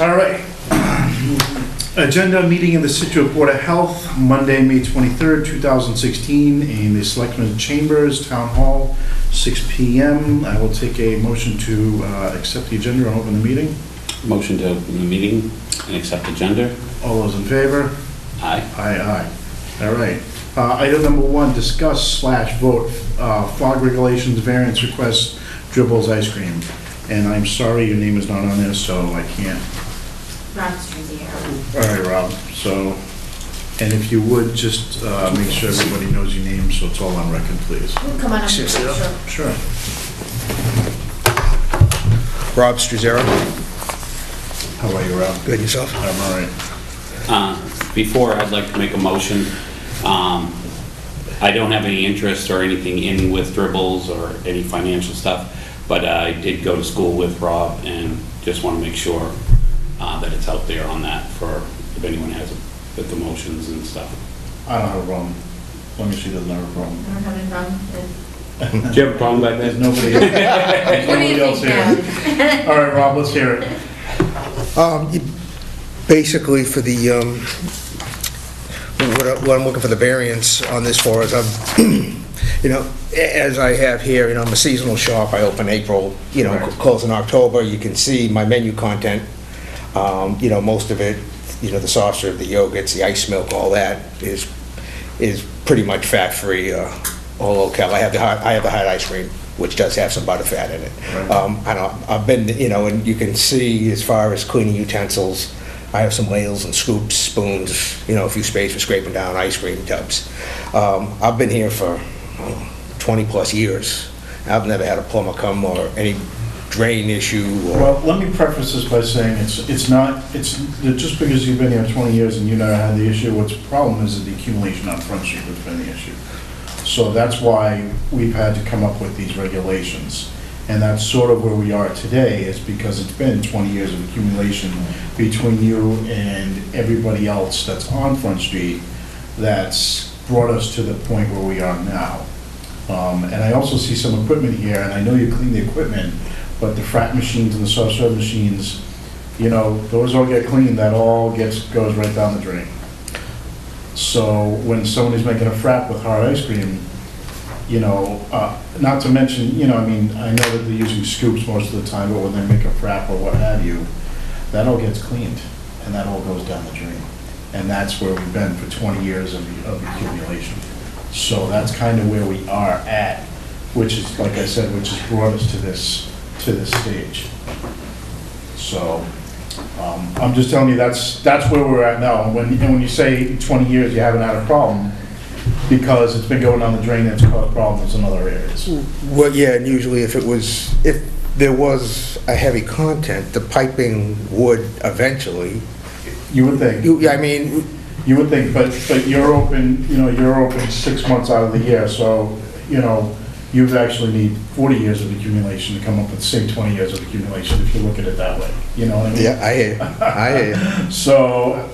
All right. Agenda meeting of the Scituate Board of Health, Monday, May 23rd, 2016, in the Selectmen's Chambers, Town Hall, 6 p.m. I will take a motion to accept the agenda and open the meeting. Motion to open the meeting and accept agenda. All those in favor? Aye. Aye, aye. All right. Item number 1, discuss/vote fog regulations variance request, Dribbles Ice Cream. And I'm sorry your name is not on there, so I can't. Rob Struzzier. All right, Rob. So, and if you would, just make sure everybody knows your name, so it's all on record, please. Come on up. Sure. Sure. Rob Struzzier. How are you, Rob? Good, yourself? I'm all right. Before, I'd like to make a motion. I don't have any interest or anything in with Dribbles or any financial stuff, but I did go to school with Rob and just want to make sure that it's out there on that for if anyone has it with the motions and stuff. I don't have a problem. Let me see, doesn't have a problem. I don't have any problem. Do you have a problem back There's then? nobody, there's What do you nobody else think here. now? All right, Rob, let's hear it. Basically, for the, what I'm looking for the variance on this for is, as I have here, I'm a seasonal shop. I open April, Right. close in October. You can see my menu content. Most of it, the soft serve, the yogurts, the ice milk, all that is pretty much fat-free, all locale. I have the hot ice cream, which does have some butter fat in it. Right. I've been, and you can see as far as cleaning utensils, I have some ladles and scoops, spoons, a few spades for scraping down ice cream tubs. I've been here for 20-plus years. I've never had a plumber come or any drain issue or... Well, let me preface this by saying it's just because you've been here 20 years and you never had the issue, what's the problem is the accumulation on Front Street that's been the issue. So that's why we've had to come up with these regulations. And that's sort of where we are today, is because it's been 20 years of accumulation between you and everybody else that's on Front Street that's brought us to the point where we are now. And I also see some equipment here, and I know you clean the equipment, but the frat machines and the soft serve machines, those all get cleaned, that all goes right down the drain. So when somebody's making a frap with hard ice cream, not to mention, I know that they're using scoops most of the time, but when they make a frap or what have you, that all gets cleaned and that all goes down the drain. And that's where we've been for 20 years of accumulation. So that's kind of where we are at, which is, like I said, which has brought us to this stage. So I'm just telling you, that's where we're at now. And when you say 20 years you haven't had a problem, because it's been going down the drain, it's caused problems in other areas. Well, yeah, and usually if there was a heavy content, the piping would eventually... You would think. You would think, but you're open, you're open 6 months out of the year, so, you actually need 40 years of accumulation to come up with the same 20 years of accumulation, if you look at it that way. You know what I mean? Yeah, I hear you. So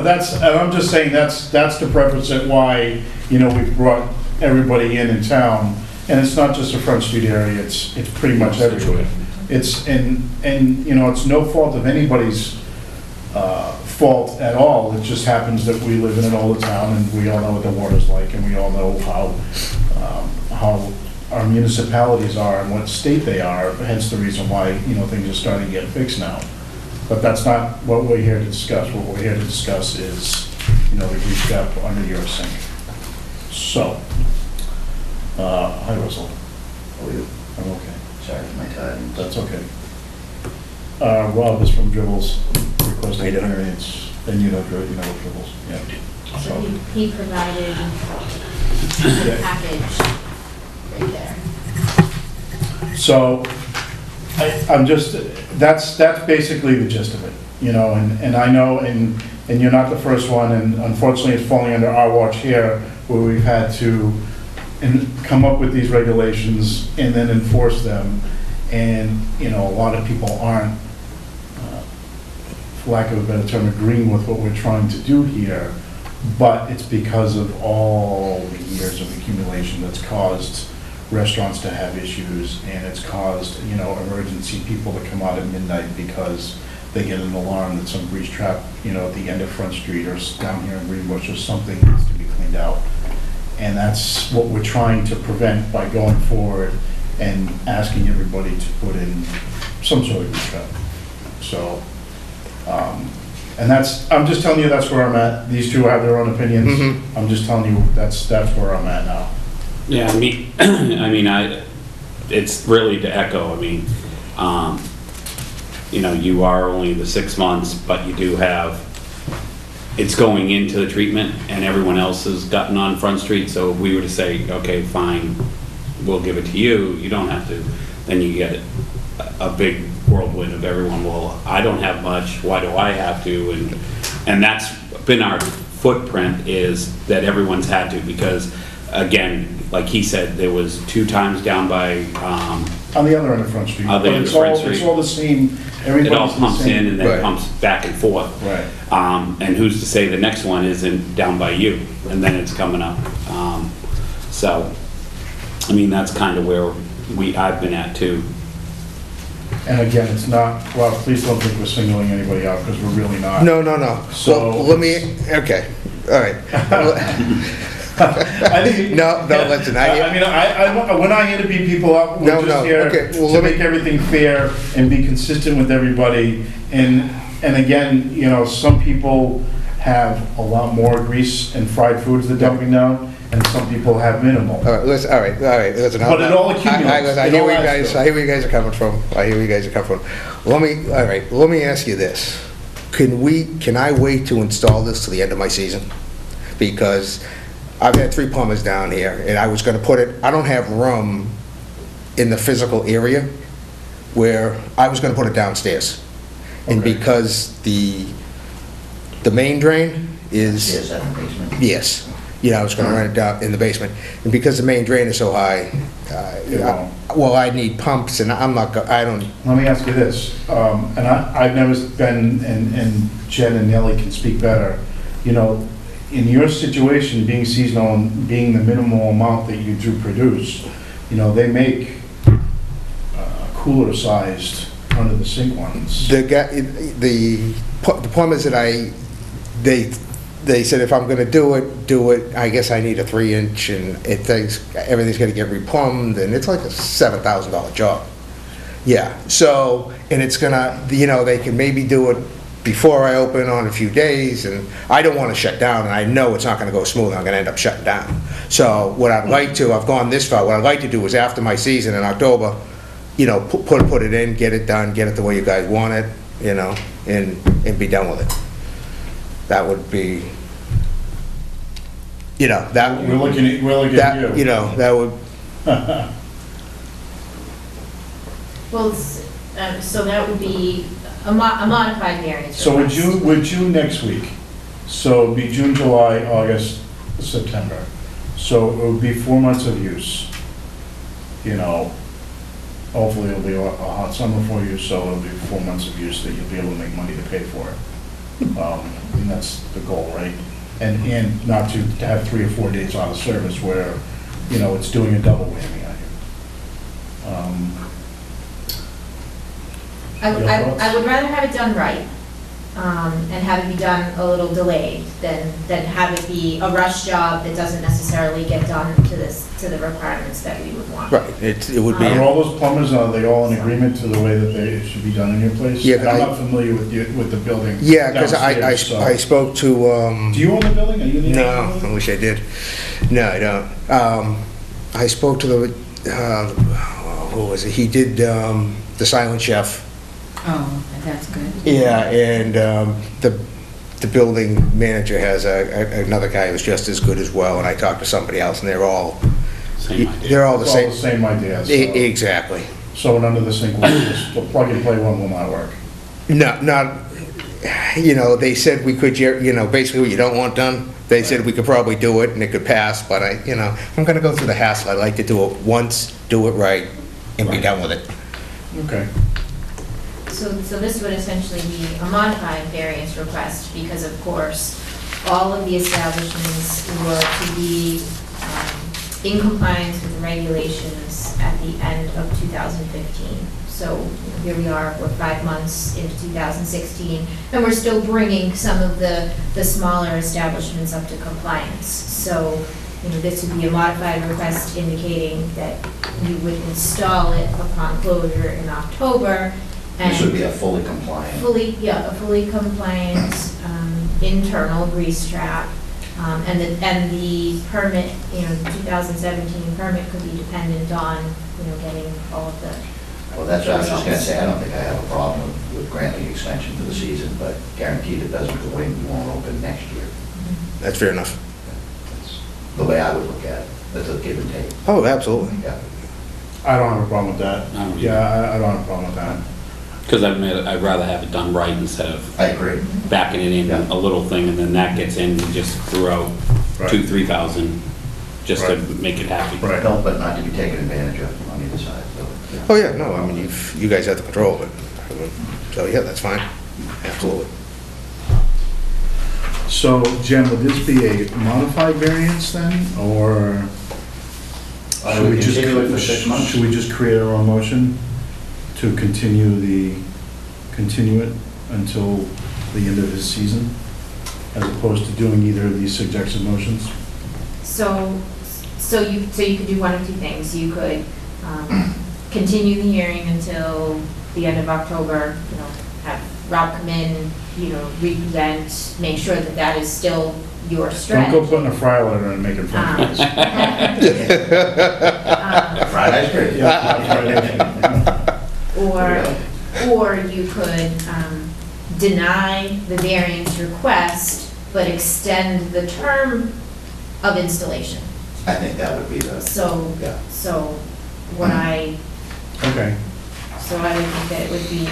that's, and I'm just saying that's the preface at why, we've brought everybody in town, and it's not just the Front Street area, it's pretty much everywhere. It's, and it's no fault of anybody's fault at all. It just happens that we live in an older town, and we all know what the water's like, and we all know how our municipalities are and what state they are, hence the reason why, things are starting to get fixed now. But that's not what we're here to discuss. What we're here to discuss is, the grease trap under your sink. So, hi Russell. How are you? I'm okay. Sorry for my time. That's okay. Rob is from Dribbles, requesting a variance, and you know what Dribbles, yeah. So he provided the package right there. So, I'm just, that's basically the gist of it, and I know, and you're not the first one, and unfortunately it's falling under our watch here, where we've had to come up with these regulations and then enforce them, and, a lot of people aren't, for lack of a better term, agreeing with what we're trying to do here, but it's because of all the years of accumulation that's caused restaurants to have issues, and it's caused, emergency people to come out at midnight because they get an alarm that some grease trap, at the end of Front Street or down here in Greenbush or something needs to be cleaned out. And that's what we're trying to prevent by going forward and asking everybody to put in some sort of grease trap. So, and I'm just telling you that's where I'm at. These two have their own opinions. I'm just telling you that's where I'm at now. Yeah, it's really to echo, you are only the 6 months, but you do have, it's going into the treatment, and everyone else has gotten on Front Street, so if we were to say, okay, fine, we'll give it to you, you don't have to, then you get a big whirlwind of everyone, well, I don't have much, why do I have to? And that's been our footprint, is that everyone's had to, because, again, like he said, there was 2 times down by, On the other end of Front Street. Other end of Front Street. It's all the same, it all everybody's the pumps same. in and then Right. pumps back and forth. Right. And who's to say the next one isn't down by you, and then it's coming up. So, that's kind of where I've been at too. And again, it's not, well, please don't think we're singling anybody out, because we're really not. No. So- Well, okay, all right. I think. No, listen, When I interview people up, we're No, just here okay, well, to let me- make everything fair and be consistent with everybody. And again, some people have a lot more grease and fried foods they're dumping down, and some people have minimal. All right, listen. But it all accumulates. I It hear all where you adds guys. up. I hear where you guys are coming from. Let me ask you this: Can I wait to install this to the end of my season? Because I've had 3 plumbers down here, and I was going to put it. I don't have room in the physical area where I was going to put it downstairs, and Okay. because the main drain is. Yes, in the basement. Yes. I was gonna run it down in the basement, and because the main drain is so high, well, I need pumps, and I don't, Let me ask you this, and I've never been, and Jen and Nellie can speak better, in your situation, being seasonal and being the minimal amount that you do produce, they make cooler-sized under the sink ones. the guy, the plumbers that they said if I'm gonna do it, I guess I need a 3-inch, and everything's gonna get replumbed, and it's like a $7,000 job. Yeah, so, and it's gonna, they can maybe do it before I open on a few days, and I don't wanna shut down, and I know it's not gonna go smooth, I'm gonna end up shutting down. So what I'd like to, I've gone this far, what I'd like to do is after my season in October, put it in, get it done, get it the way you guys want it, and be done with it. That would be, that. We're looking at That, you. that would, Well, so that would be a modified variance So request. we're June next week, so it'd be June, July, August, September. So it would be 4 months of use. Hopefully it'll be a hot summer for you, so it'll be 4 months of use that you'll be able to make money to pay for it. And that's the goal, right? And not to have 3 or 4 days out of service where, it's doing a double whammy on you. I would rather have it done right, and have it be done a little delayed than have it be a rush job that doesn't necessarily get done to the requirements that we would want. right, it would be, Are all those plumbers, are they all in agreement to the way that it should be done in your place? Yeah, but I'm I- not familiar with the building. yeah, because I downstairs, so- spoke to, Do you own the building? Are you the no, owner of the I building? wish I did. No, I don't. I spoke to who was it? He did the Silent Chef. Oh, that's good. Yeah, and the building manager has another guy who's just as good as well, and I talked to somebody else, and they're all Same idea. They're all the It's all same. the same idea. So- Exactly. So an under the sink, the plug and play one will not work. No, not, they said we could, basically what you don't want done, they said we could probably do it and it could pass, but I'm gonna go through the hassle. I'd like to do it once, do it right, and be done with it. Okay. So this would essentially be a modified variance request because, of course, all of the establishments were to be in compliance with the regulations at the end of 2015. So here we are, we're 5 months into 2016, and we're still bringing some of the smaller establishments up to compliance. So, this would be a modified request indicating that you would install it upon closure in October. And This would be a fully compliant. a fully compliant internal grease trap. And the permit, the 2017 permit could be dependent on, getting all of the. Well, that's what I was just gonna say, I don't think I have a problem with granting extension to the season, but guaranteed it doesn't go in, we won't open next year. That's fair enough. That's the way I would look at it, that's a give and take. Oh, absolutely. Yeah. I don't have a problem with that. I don't either. Yeah, I don't have a problem with that. Because I'd rather have it done right instead of I agree. backing it in a little thing, and then that gets in, and just throw Right. 2,000-3,000 just to Right. make it happy. Right. No, but not to be taken advantage of on either side, so. yeah. Oh, yeah, no, I mean, you guys have the control of it. So, yeah, that's fine. Absolutely. So, Jen, would this be a modified variance then, or I should would we just, continue it for 6 months. should we just create our own motion to continue it until the end of his season, as opposed to doing either of these suggested motions? So you could do one of two things. You could continue the hearing until the end of October, have Rob come in, represent, make sure that that is still your Don't strategy. go putting a fry letter and making fun of us. Fried ice cream. Or you could deny the variance request, but extend the term of installation. I think that would be the, So, yeah. so what I, Okay, so I would think that it would be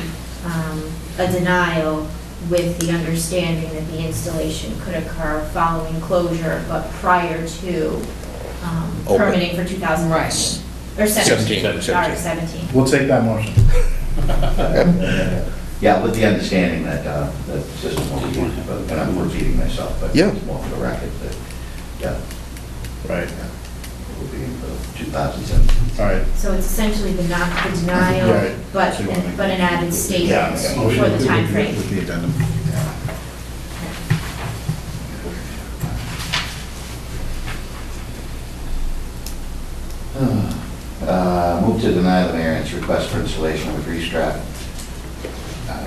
a denial with the understanding that the installation could occur following closure, but prior to Open. permitting for 2019. Or 17, 17. sorry, 17. we'll take that motion. Yeah, with the understanding that the system will be used, but, and I'm repeating myself, but Yeah. it's more for the record that, yeah, Right, it will be for 2017. all right. So it's essentially the denial, Right. but, So you want me- but an added statement Yeah, for the timeframe. With the addendum. Move to deny the variance request for installation of a grease trap.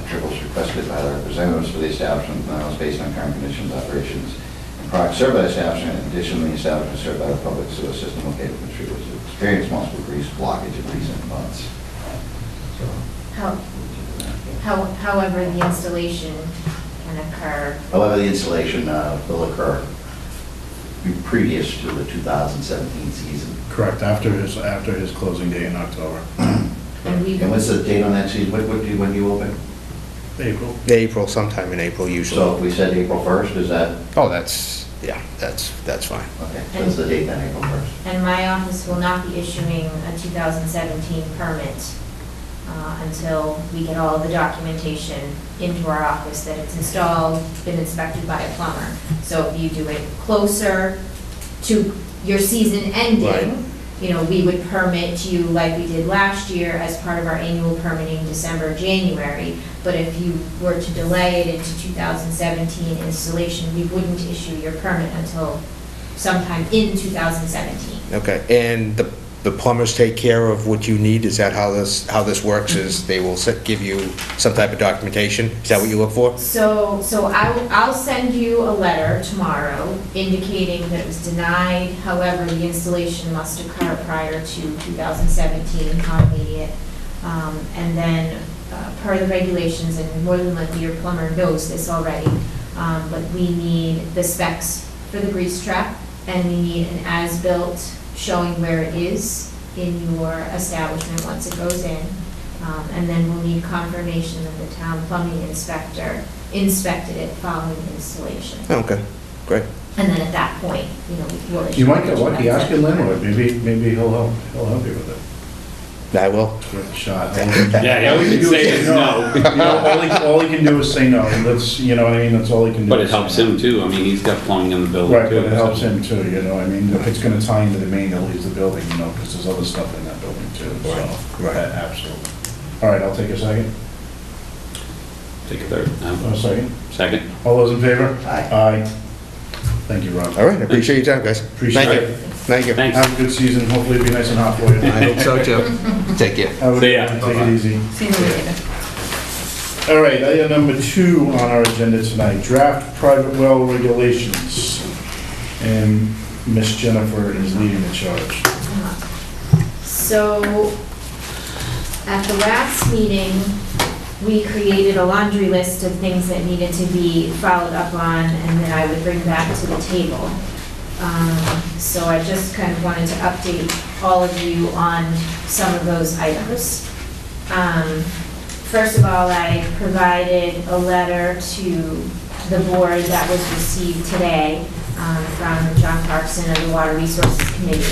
Triples requested by the representatives for the establishment, is based on current conditions, operations, and products served by the establishment. Additionally, the establishment is served by the public sewer system located in Scituate, to experience multiple grease blockage in recent months. So, However, the installation can occur, however, the installation will occur previous to the 2017 season. Correct, after his closing day in October, and we, And what's the date on that season? When do you open? April. April, sometime in April usually. So if we said April 1st, is that, Oh, that's fine. okay, what's the date then, April 1st? and my office will not be issuing a 2017 permit until we get all the documentation into our office that it's installed, been inspected by a plumber. So if you do it closer to your season ending, we would permit you like we did last year as part of our annual permitting December, January. But if you were to delay it into 2017 installation, we wouldn't issue your permit until sometime in 2017. Okay, and the plumbers take care of what you need? Is that how this works, is they will give you some type of documentation? Is that what you look for? So I'll send you a letter tomorrow indicating that it was denied. However, the installation must occur prior to 2017, not immediate. And then per the regulations, and more than likely your plumber knows this already, but we need the specs for the grease trap, and we need an as-built showing where it is in your establishment once it goes in. And then we'll need confirmation that the town plumbing inspector inspected it following installation. Okay, great. And then at that point, we'll issue. You might get the lucky, ask your 2017. landlord, maybe he'll help you with it. I will. Give it a shot. Yeah, All we he can can do say is is no. no. All he can do is say no, and that's, what I mean, that's all he can do. But it is say helps no. him too, I mean, he's got plumbing in the building Right, too. but it helps so- him too, I mean, if it's gonna tie into the main that leaves the building, because there's other stuff in that building too, so. Right. Absolutely. All right, I'll take a second. Take a third. A second. Second. All those in favor? Aye. Aye. Thank you, Rob. All right, I appreciate your time, guys. Appreciate Thank it. you. Thank you. Thanks. Have a good season. Hopefully it'll be nice and hot for you. I hope so too. Take care. Have a See good ya. one. Take it easy. See you later. All right, item number 2 on our agenda tonight, draft private well regulations. And Miss Jennifer is leading the charge. So, at the last meeting, we created a laundry list of things that needed to be followed up on and that I would bring back to the table. So I just kind of wanted to update all of you on some of those items. First of all, I provided a letter to the board that was received today from John Clarkson of the Water Resources Committee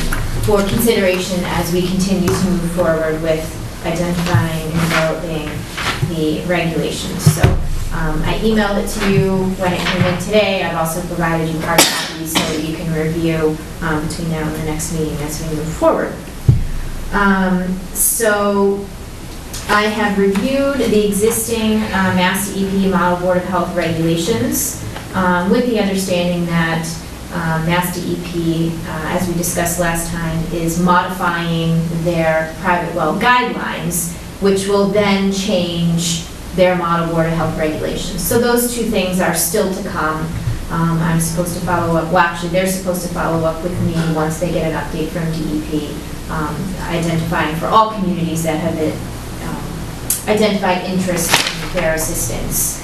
for consideration as we continue to move forward with identifying and developing the regulations. So I emailed it to you when it came in today. I've also provided you hard copies so that you can review between now and the next meeting as we move forward. So I have reviewed the existing Mass DEP Model Board of Health regulations with the understanding that Mass DEP, as we discussed last time, is modifying their private well guidelines, which will then change their Model Board of Health regulations. So those two things are still to come. I'm supposed to follow up, well, actually, they're supposed to follow up with me once they get an update from DEP, identifying for all communities that have identified interest in their assistance.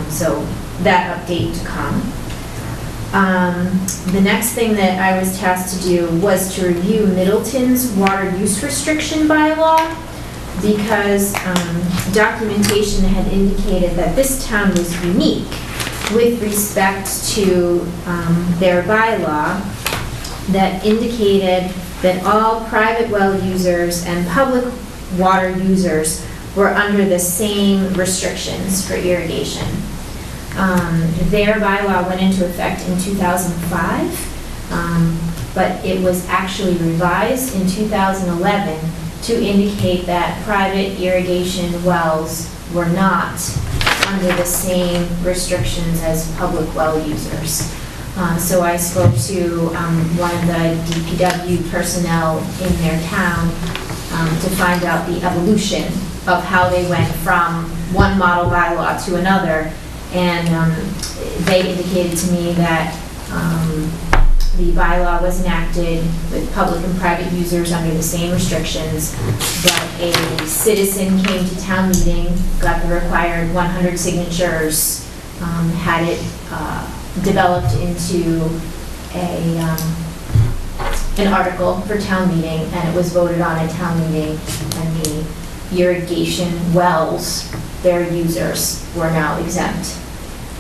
So that update to come. The next thing that I was tasked to do was to review Middleton's water use restriction bylaw, because documentation had indicated that this town was unique with respect to their bylaw that indicated that all private well users and public water users were under the same restrictions for irrigation. Their bylaw went into effect in 2005, but it was actually revised in 2011 to indicate that private irrigation wells were not under the same restrictions as public well users. So I spoke to one of the DPW personnel in their town to find out the evolution of how they went from one model bylaw to another. And they indicated to me that the bylaw was enacted with public and private users under the same restrictions, but a citizen came to town meeting, got the required 100 signatures, had it developed into an article for town meeting, and it was voted on at town meeting, and the irrigation wells, their users, were now exempt.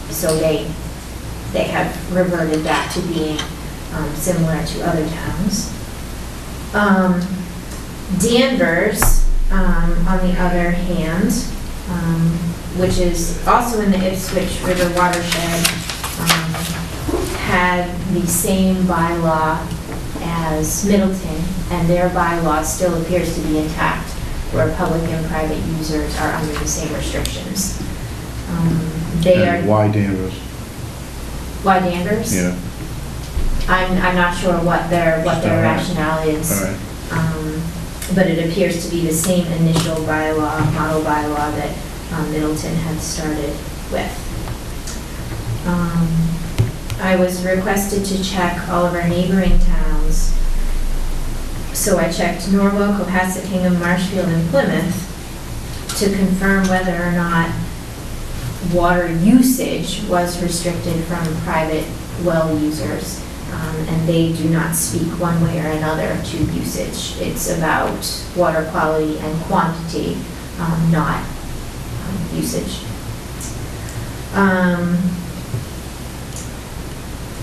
So they have reverted back to being similar to other towns. Danvers, on the other hand, which is also in the Ipswich River watershed, had the same bylaw as Middleton, and their bylaw still appears to be intact, where public and private users are under the same restrictions. They And are, why Danvers? why Danvers? Yeah, I'm not sure what their rationale is. all right. But it appears to be the same initial bylaw, model bylaw that Middleton had started with. I was requested to check all of our neighboring towns. So I checked Norwell, Cohasset, Hingham, Marshfield, and Plymouth to confirm whether or not water usage was restricted from private well users. And they do not speak one way or another to usage. It's about water quality and quantity, not usage.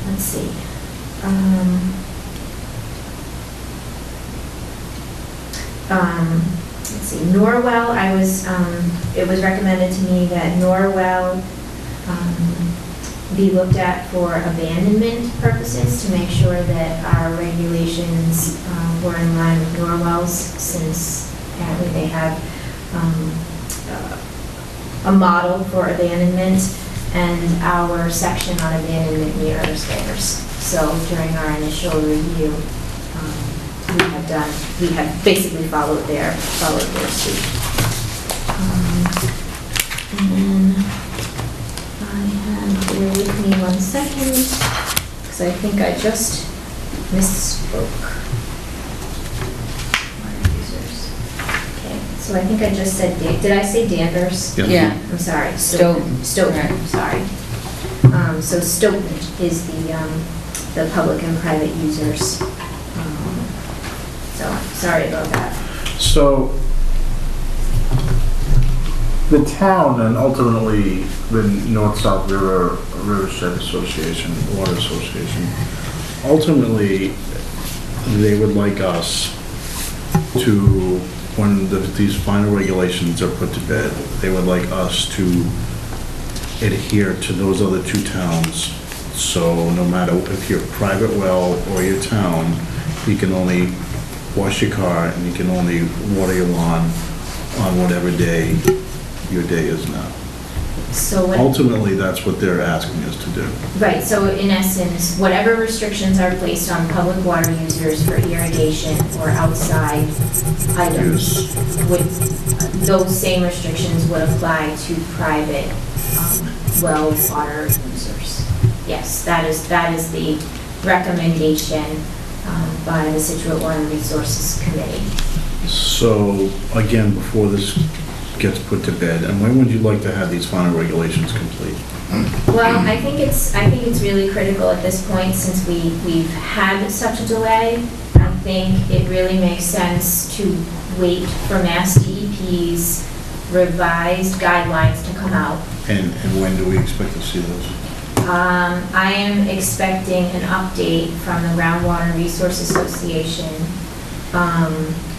Let's see. Let's see, Norwell, it was recommended to me that Norwell be looked at for abandonment purposes to make sure that our regulations were in line with Norwell's, since apparently they have a model for abandonment and our section on abandonment mirrors theirs. So during our initial review, we have basically followed their suit. And then I have, bear with me 1 second, because I think I just misspoke. Water users. Okay, so I think I just said, did I say Danvers? Yes. Yeah. I'm sorry, Stoughton. Stoughton, Right. sorry. So Stoughton is the public and private users. So, sorry about that. So, the town and ultimately the North-South Rivershed Association, Water Association, ultimately, they would like us to, when these final regulations are put to bed, they would like us to adhere to those other two towns. So no matter if you're private well or your town, you can only wash your car and you can only water your lawn on whatever day your day is now. So what, Ultimately, that's what they're asking us to do. right, so in essence, whatever restrictions are placed on public water users for irrigation or outside items, would, those same restrictions would apply to private, well water users. Yes, that is the recommendation by the Scituate Water Resources Committee. So, again, before this gets put to bed, and when would you like to have these final regulations complete? Well, I think it's really critical at this point, since we've had such a delay. I think it really makes sense to wait for Mass DEP's revised guidelines to come out. And when do we expect to see those? I am expecting an update from the Groundwater Resource Association,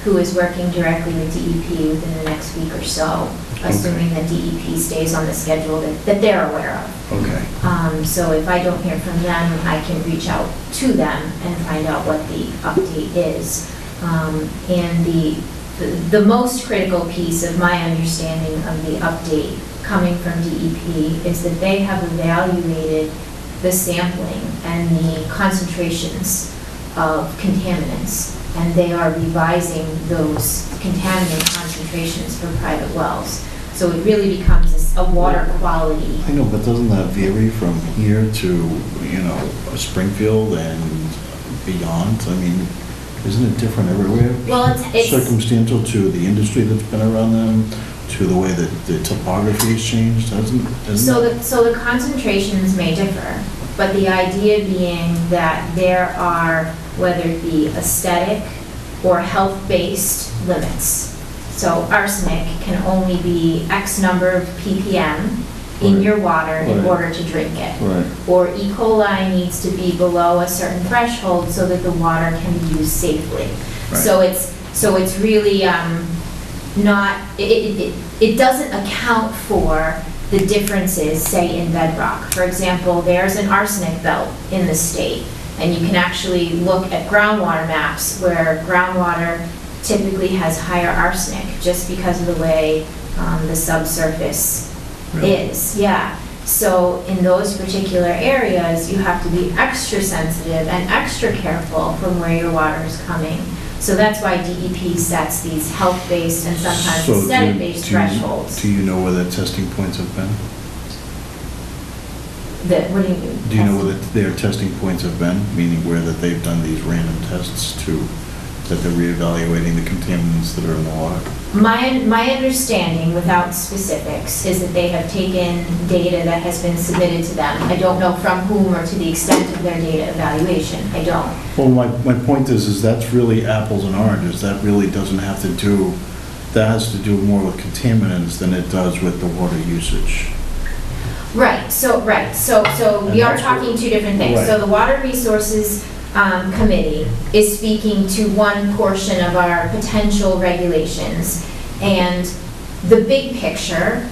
who is working directly with DEP within the next week or so, assuming that DEP stays on the schedule that they're aware of. Okay. So if I don't hear from them, I can reach out to them and find out what the update is. And the most critical piece of my understanding of the update coming from DEP is that they have evaluated the sampling and the concentrations of contaminants, and they are revising those contaminant concentrations for private wells. So it really becomes a water quality. I know, but doesn't that vary from here to, Springfield and beyond? I mean, isn't it different everywhere? Well, it's Circumstantial to the industry that's been around them, to the way that the topography has changed, isn't so it? the concentrations may differ, but the idea being that there are, whether it be aesthetic or health-based limits. So arsenic can only be X number of ppm in Right. your water in Right. order to drink it. Right. Or E. coli needs to be below a certain threshold so that the water can be used safely. Right. So it's really not, it doesn't account for the differences, say, in bedrock. For example, there's an arsenic belt in the state, and you can actually look at groundwater maps where groundwater typically has higher arsenic just because of the way the subsurface Really? is. Yeah. So in those particular areas, you have to be extra sensitive and extra careful from where your water is coming. So that's why DEP sets these health-based and sometimes So aesthetic-based thresholds. Do you know where the testing points have been? What do you mean? Do you know where their testing points have been? Meaning where that they've done these random tests that they're reevaluating the contaminants that are in the water? My understanding, without specifics, is that they have taken data that has been submitted to them. I don't know from whom or to the extent of their data evaluation. I don't. Well, my point is that's really apples and oranges. That really doesn't have to do, that has to do more with contaminants than it does with the water usage. Right, so we And are that's talking what- two different things. right. So the Water Resources Committee is speaking to one portion of our potential regulations. And the big picture,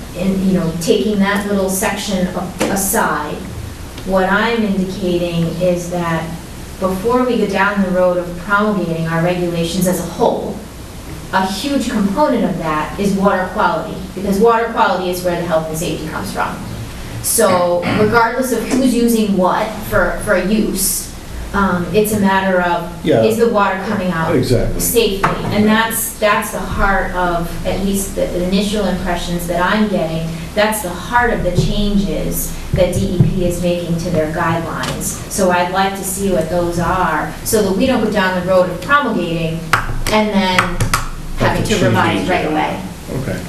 taking that little section aside, what I'm indicating is that before we go down the road of promulgating our regulations as a whole, a huge component of that is water quality, because water quality is where the health and safety comes from. So regardless of who's using what for use, it's a matter of, Yeah. is the water coming out Exactly. safely? And that's the heart of, at least the initial impressions that I'm getting, that's the heart of the changes that DEP is making to their guidelines. So I'd like to see what those are, so that we don't go down the road of promulgating and then having to revise right away. Okay.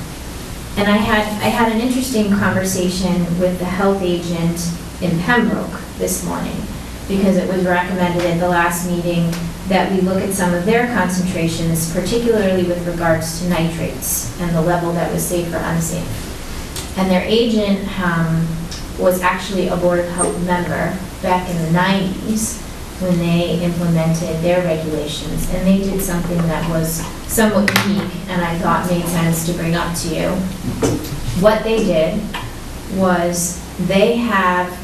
And I had an interesting conversation with the health agent in Pembroke this morning, because it was recommended at the last meeting that we look at some of their concentrations, particularly with regards to nitrates and the level that was safe or unsafe. And their agent was actually a Board of Health member back in the 90s when they implemented their regulations. And they did something that was somewhat unique and I thought made sense to bring up to you. What they did was they have,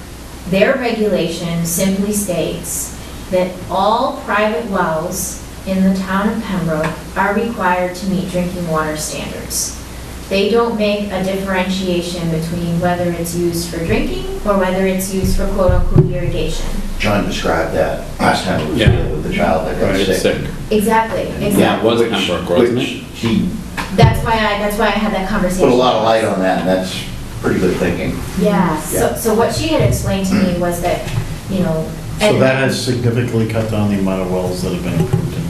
their regulation simply states that all private wells in the town of Pembroke are required to meet drinking water standards. They don't make a differentiation between whether it's used for drinking or whether it's used for quote-unquote irrigation. John described that last time it was Yeah. here with the child that got Right, it's sick. sick. Exactly, Yeah, exactly. it was Pembroke, wasn't Which it? he That's why I had that conversation. put a lot of light on that, and that's pretty good thinking. Yeah, Yeah. so what she had explained to me was that, you know. So and- that has significantly cut down the amount of wells that have been approved in.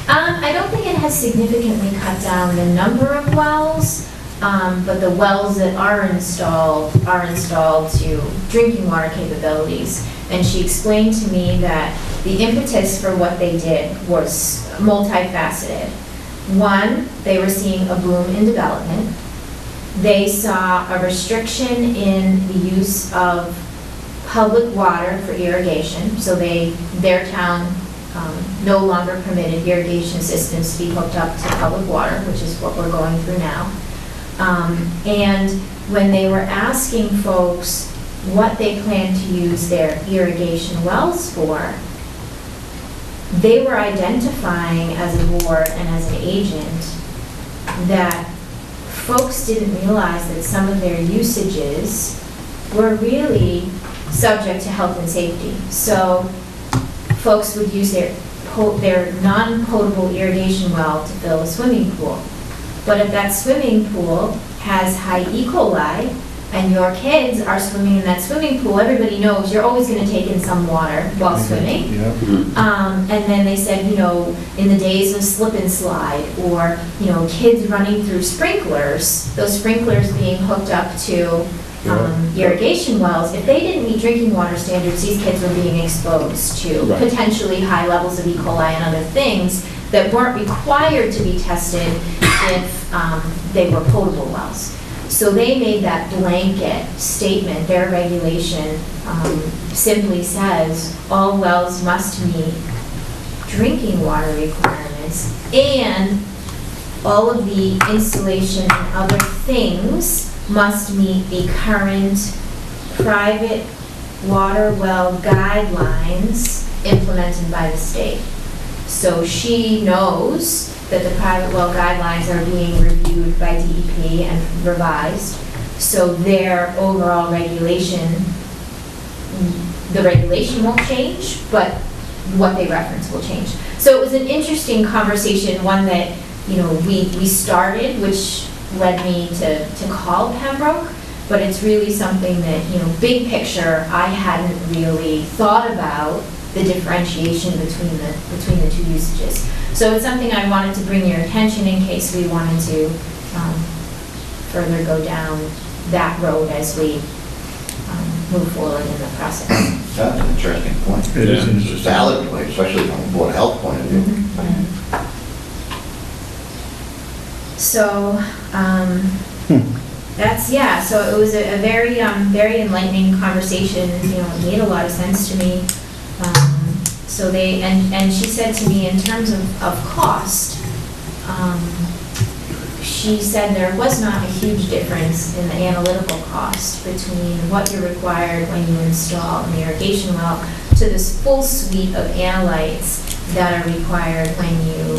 I don't think it has significantly cut down the number of wells, but the wells that are installed to drinking water capabilities. And she explained to me that the impetus for what they did was multifaceted. One, they were seeing a boom in development. They saw a restriction in the use of public water for irrigation, so their town no longer permitted irrigation systems to be hooked up to public water, which is what we're going through now. And when they were asking folks what they plan to use their irrigation wells for, they were identifying as a board and as an agent that folks didn't realize that some of their usages were really subject to health and safety. So folks would use their non-potable irrigation well to fill a swimming pool. But if that swimming pool has high E. coli and your kids are swimming in that swimming pool, everybody knows you're always going to take in some water while swimming. Yeah. And then they said, you know, in the days of slip and slide, or, you know, kids running through sprinklers, those sprinklers being hooked up to irrigation wells, if they didn't meet drinking water standards, these kids were being exposed to Right. potentially high levels of E. coli and other things that weren't required to be tested if they were potable wells. So they made that blanket statement. Their regulation simply says all wells must meet drinking water requirements, and all of the installation and other things must meet the current private water well guidelines implemented by the state. So she knows that the private well guidelines are being reviewed by DEP and revised. So their overall regulation, the regulation won't change, but what they reference will change. So it was an interesting conversation, one that, you know, we started, which led me to call Pembroke, but it's really something that, you know, big picture, I hadn't really thought about the differentiation between the two usages. So it's something I wanted to bring your attention in case we wanted to further go down that road as we move forward in the process. That's an interesting point. It is Yeah. It's a interesting. valid point, especially from a Board of Health point of view. So, that's, yeah, so it was a very, very enlightening conversation, you know, it made a lot of sense to me. So they, and she said to me in terms of cost, she said there was not a huge difference in the analytical cost between what you're required when you install an irrigation well to this full suite of analytes that are required when you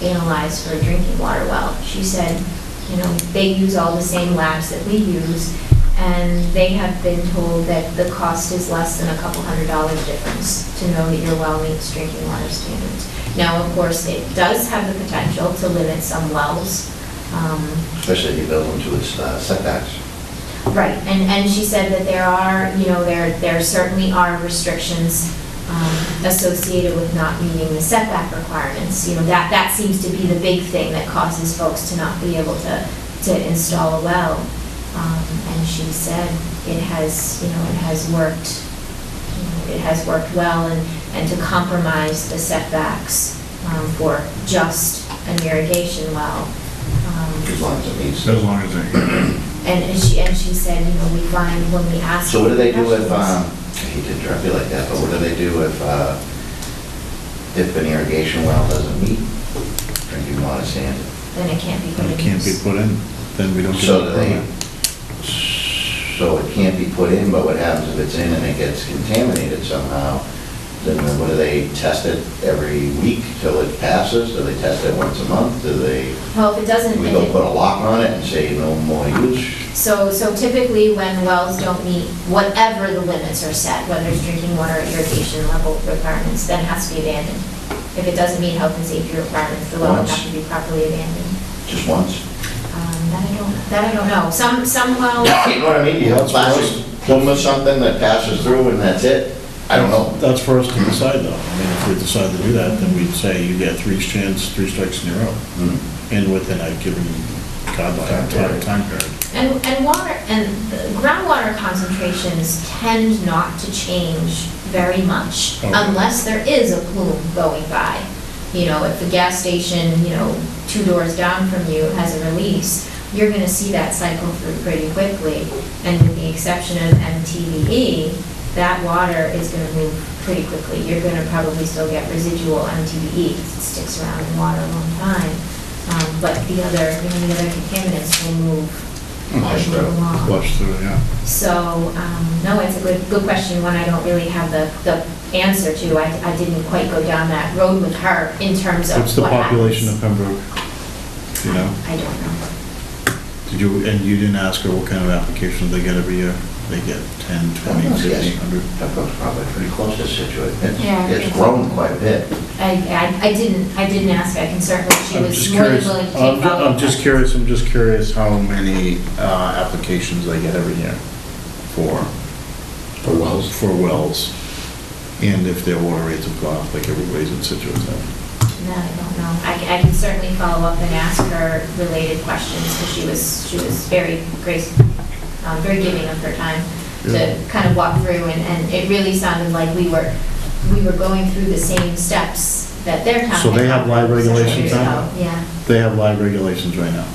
analyzed for a drinking water well. She said, you know, they use all the same labs that we use, and they have been told that the cost is less than a couple $100 difference to know that your well meets drinking water standards. Now, of course, it does have the potential to limit some wells. Especially if you build them to its setbacks. Right, and she said that there are, you know, there certainly are restrictions associated with not meeting the setback requirements. You know, that seems to be the big thing that causes folks to not be able to install a well. And she said it has, you know, it has worked, you know, it has worked well, and to compromise the setbacks for just an irrigation well. As long as it meets. As long as they, And she said, you know, we find when we ask. So what do they do if, questions- I hate to interrupt you like that, but what do they do if an irrigation well doesn't meet drinking water standard? Then it can't be put in it can't be use. put in, then we don't get So a do they, permit. so it can't be put in, but what happens if it's in and it gets contaminated somehow? Then what do they test it every week till it passes? Do they test it once a month? Do they, Well, if it doesn't, do we go put a lock on it and say no more use? so typically when wells don't meet whatever the limits are set, whether it's drinking water or irrigation level requirements, then it has to be abandoned. If it doesn't meet health and safety requirements, the well would have to be properly abandoned. Just once? That I don't know. Some wells, You know what I mean? You have plastic plume or something that passes through and that's it? I don't know. That's for us to decide, though. I mean, if we decide to do that, then we'd say you get 3 strikes in a row, and within a given guideline time period. and water, and groundwater concentrations tend not to change very much Okay. unless there is a plume going by. You know, if the gas station, you know, 2 doors down from you has a release, you're gonna see that cycle through pretty quickly. And with the exception of MTBE, that water is gonna move pretty quickly. You're gonna probably still get residual MTBE because it sticks around in water a long time. But the other, you know, the other contaminants will move along. Flush through, yeah. So, no, it's a good question, one I don't really have the answer to. I didn't quite go down that road with her in terms of What's the what population of happens. Pembroke? You know? I don't know. And you didn't ask her what kind of applications they get every year? They get 10, 20, 50, 100? Pembroke's probably pretty close to Scituate. Yeah, It's it's- grown quite a bit. I didn't ask, I can certainly, she I'm was just more than curious. willing to take follow-up. I'm just curious how many applications they get every year for wells? For wells, and if their water rates have gone up like everybody's in Scituate. No, I don't know. I can certainly follow up and ask her related questions, because she was very very giving of her time to kind of walk through, and it really sounded like we were going through the same steps that their town. So they had have gone live through several regulations years now? ago. Yeah. They have live regulations right now.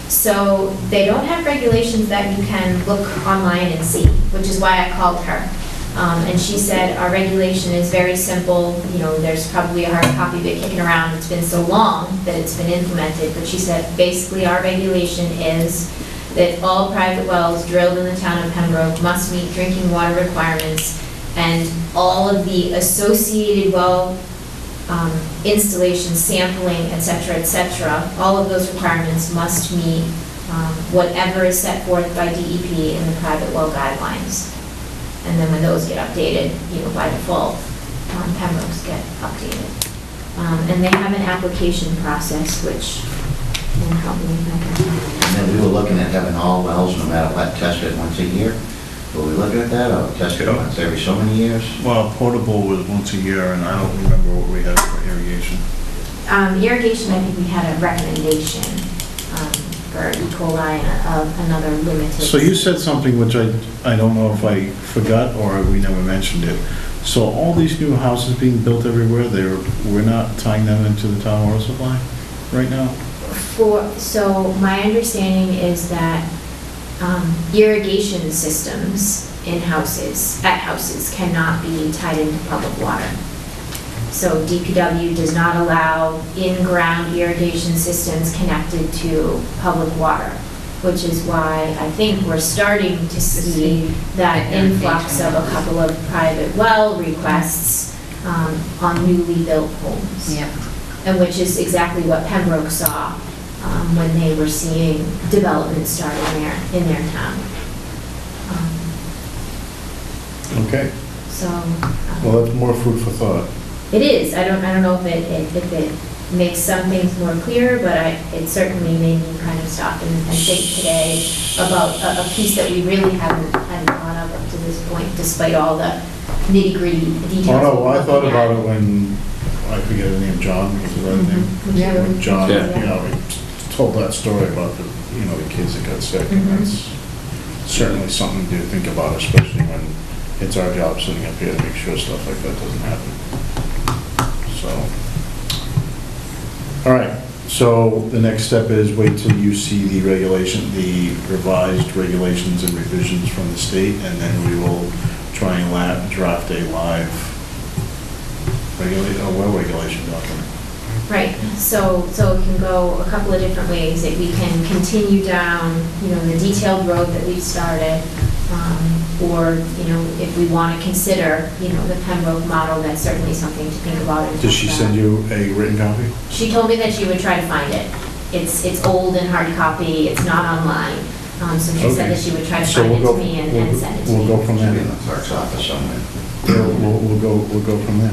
So they don't have regulations that you can look online and see, which is why I called her. And she said, our regulation is very simple, you know, there's probably a hard copy of it kicking around, it's been so long that it's been implemented, but she said, basically, our regulation is that all private wells drilled in the town of Pembroke must meet drinking water requirements, and all of the associated well installation, sampling, et cetera, all of those requirements must meet whatever is set forth by DEP in the private well guidelines. And then when those get updated, you know, by default, Pembroke's get updated. And they have an application process, which will help me with that. And then we were looking at having all wells, no matter what, tested once a year. Were we looking at that, or tested once every so many years? Well, potable was once a year, and I don't remember what we had for irrigation. Irrigation, I think we had a recommendation for E. coli and another limited. So you said something which I don't know if I forgot or we never mentioned it. So all these new houses being built everywhere, we're not tying them into the town water supply right now? So my understanding is that irrigation systems at houses cannot be tied into public water. So DPW does not allow in-ground irrigation systems connected to public water, which is why I think we're starting to see that influx of a couple of private well requests on newly built homes. Yeah. and which is exactly what Pembroke saw when they were seeing development starting there in their town. Okay, So, well, that's more food for thought. it is, I don't know if it makes some things more clear, but it certainly made me kind of stop and think today about a piece that we really hadn't thought of up to this point, despite all the nitty-gritty details. Oh, no, we're well, I thought looking at. about it when, I forget his name, John, was the right name? Yeah. When John, Yeah. he told that story about the, the kids that got sick, and Mhm. that's certainly something to think about, especially when it's our job sitting up here to make sure stuff like that doesn't happen. So, all right, so the next step is wait till you see the the revised regulations and revisions from the state, and then we will try and draft a live well regulation document. Right, so it can go a couple of different ways, that we can continue down, the detailed road that we've started, or, if we want to consider, the Pembroke model, that's certainly something to think about. and Did talk she about. send you a written copy? She told me that she would try to find it. It's old and hard copy, it's not online, so she said Okay. that she would try to So find we'll it go- to me and send it to me. We'll go from Should be there. in the clerk's office somewhere. We'll go from there.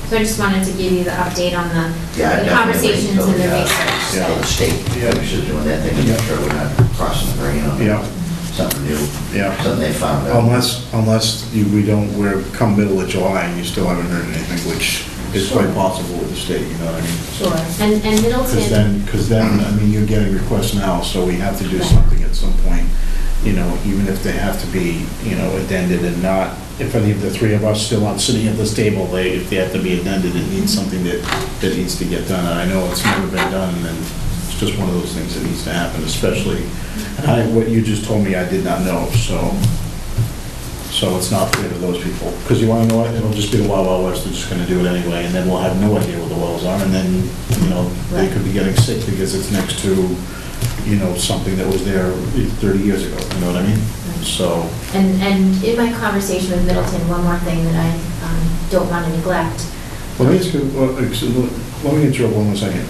So I just wanted to give you the update on Yeah, the definitely conversations and the wait until, research. Yeah. Until the state finishes doing that thing, to make sure we're not crossing the drain on Yeah, something new, yeah. something they found out. Unless we're come middle of July and you still haven't heard anything, which is Sure. quite possible with the state, you know what I mean? Sure, and Middleton. Because then, I mean, you're getting requests now, so we have to do Right. something at some point, even if they have to be, addended and not, if any of the three of us still aren't sitting at this table, if they have to be addended, it needs something that needs to get done. And I know it's never been done, and it's just one of those things that needs to happen, especially, what you just told me I did not know, so it's not fair to those people. Because you want to know what, it'll just be the Wild Wild West, they're just going to do it anyway, and then we'll have no idea what the wells are, and then, they could be getting sick because it's next to, something that was there 30 years ago, you know what I mean? So, And in my conversation with Middleton, one more thing that I don't want to neglect. let me ask you, let me interrupt one more second.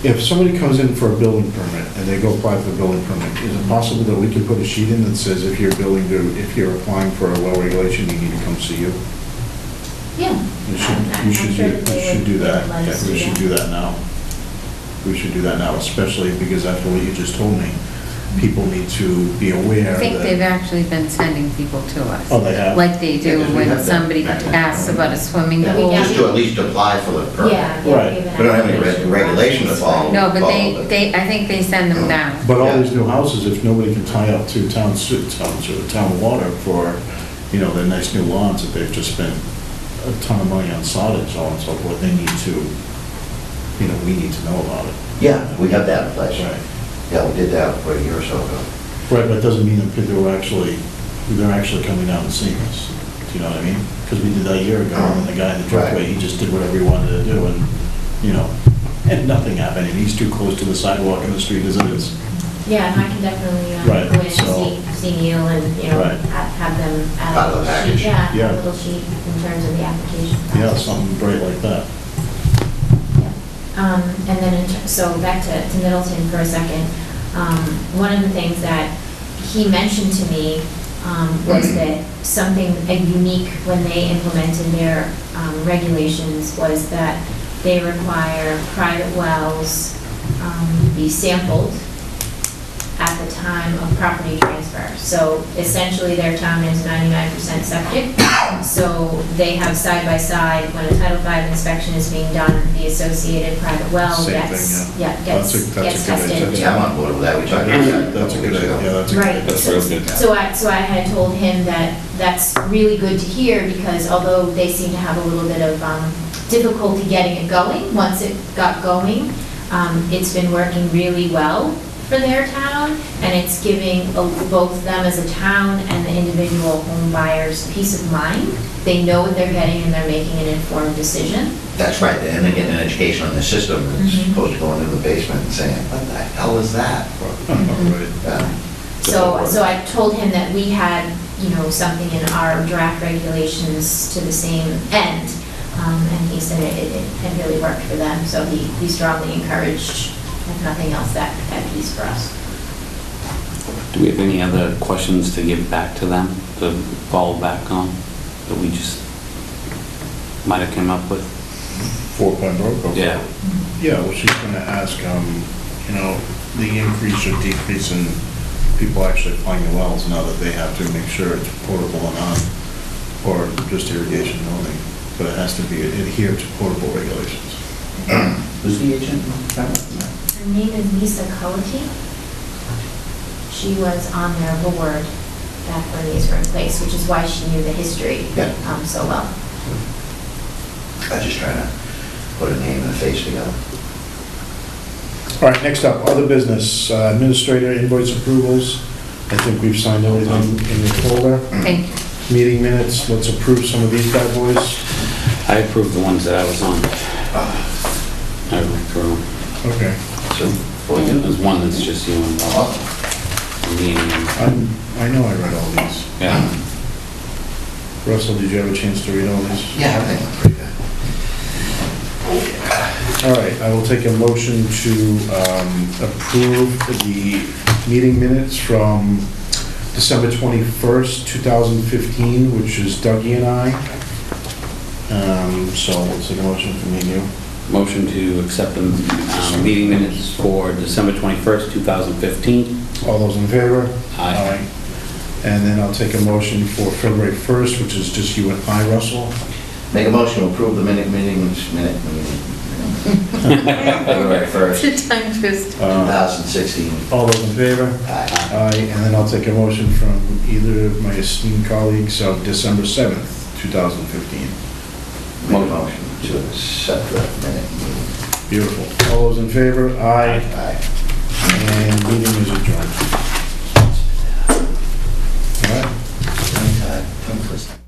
If somebody comes in for a building permit and they go apply for a building permit, is it possible that we can put a sheet in that says if you're applying for a well regulation, you need to come see you? Yeah. You I'm sure should that they would do that. let us Yeah, we do should that. do that now. We should do that now, especially because after what you just told me, people need to be aware I think they've that. actually been sending people to us. Oh, they have? Like they Yeah, do 'cause we when have that somebody mechanism. asks about a swimming Yeah, we pool. have- Just to at least apply for the permit. Yeah. Right. give an We don't have any application regulation to process. follow. No, but Follow they, I think they send them down. But all Yeah. these new houses, if nobody can tie up to town water for, the nice new lawns that they've just spent a ton of money on sod and so on and so forth, they need to, we need to know about it. Yeah, we have that in place. Right. Yeah, we did that for a year or so ago. Right, but it doesn't mean that they're actually coming down and seeing us. Do you know what I mean? Because we did that a year ago, and then the guy in the driveway, he just did whatever he wanted to do, and, and nothing happened, and he's too close to the sidewalk in the street as it is. Yeah, and I can definitely Right, go in so- and see Neil and, Right. have them add Part a of the little sheet. package. Yeah, Yeah. a little sheet in terms of the application Yeah, process. something great like that. And then, so back to Middleton for a second. One of the things that he mentioned to me was that something unique when they implemented their regulations was that they require private wells be sampled at the time of property transfer. So essentially, their town is 99% septic. So they have side by side, when a Title V inspection is being done, the associated private well Same gets, thing, yeah, That's gets a good tested. Yeah, I'm on board with that. We talked about that. That's a good idea, yeah, that's a Right. good That's real good. So I had told him that that's really good to hear, because although they seem to have a little bit of difficulty getting it going, once it got going, it's been working really well for their town, and it's giving both them as a town and the individual home buyers peace of mind. They know what they're getting and they're making an informed decision. That's right, and they're getting an education on the system, as Mhm. opposed to going into the basement and saying, what the hell is that? Right. Yeah. So I told him that we had, something in our draft regulations to the same end, And he said it really worked for them, so he strongly encouraged, if nothing else, that piece for us. Do we have any other questions to give back to them, to follow back on, that we just might have come up with? 4-Point Road? Yeah. Yeah, well, she's gonna ask, the increase or decrease in people actually finding wells now that they have to make sure it's portable and on, or just irrigation only, but it has to be adhered to portable regulations. Who's the agent? Her name is Lisa Cullity. She was on their board back when these were in place, which is why she knew the history Yeah. so well. I was just trying to put a name and a face together. All right, next up, other business, administrator invoice approvals. I think we've signed everything in your folder. Thank you. Meeting minutes, let's approve some of these bad boys. I approved the ones that I was on. I went through. Okay. So, for you. There's one that's just you and Bob. Me and, I know I read all these. yeah. Russell, did you have a chance to read all these? Yeah, everything went pretty good. All right, I will take a motion to approve the meeting minutes from December 21st, 2015, which is Dougie and I. So we'll take a motion from me and you. Motion to accept the meeting minutes for December 21st, 2015. All those in favor? Aye. And then I'll take a motion for February 1st, which is just you and I, Russell. Make a motion to approve the meeting. February 1st, It's a tongue twister. 2016. All those in favor? Aye. Aye, and then I'll take a motion from either of my esteemed colleagues of December 7th, 2015. Make a motion to accept the minute meeting. Beautiful. All those in favor? Aye. Aye. And meeting is adjourned. All right. Tongue twister.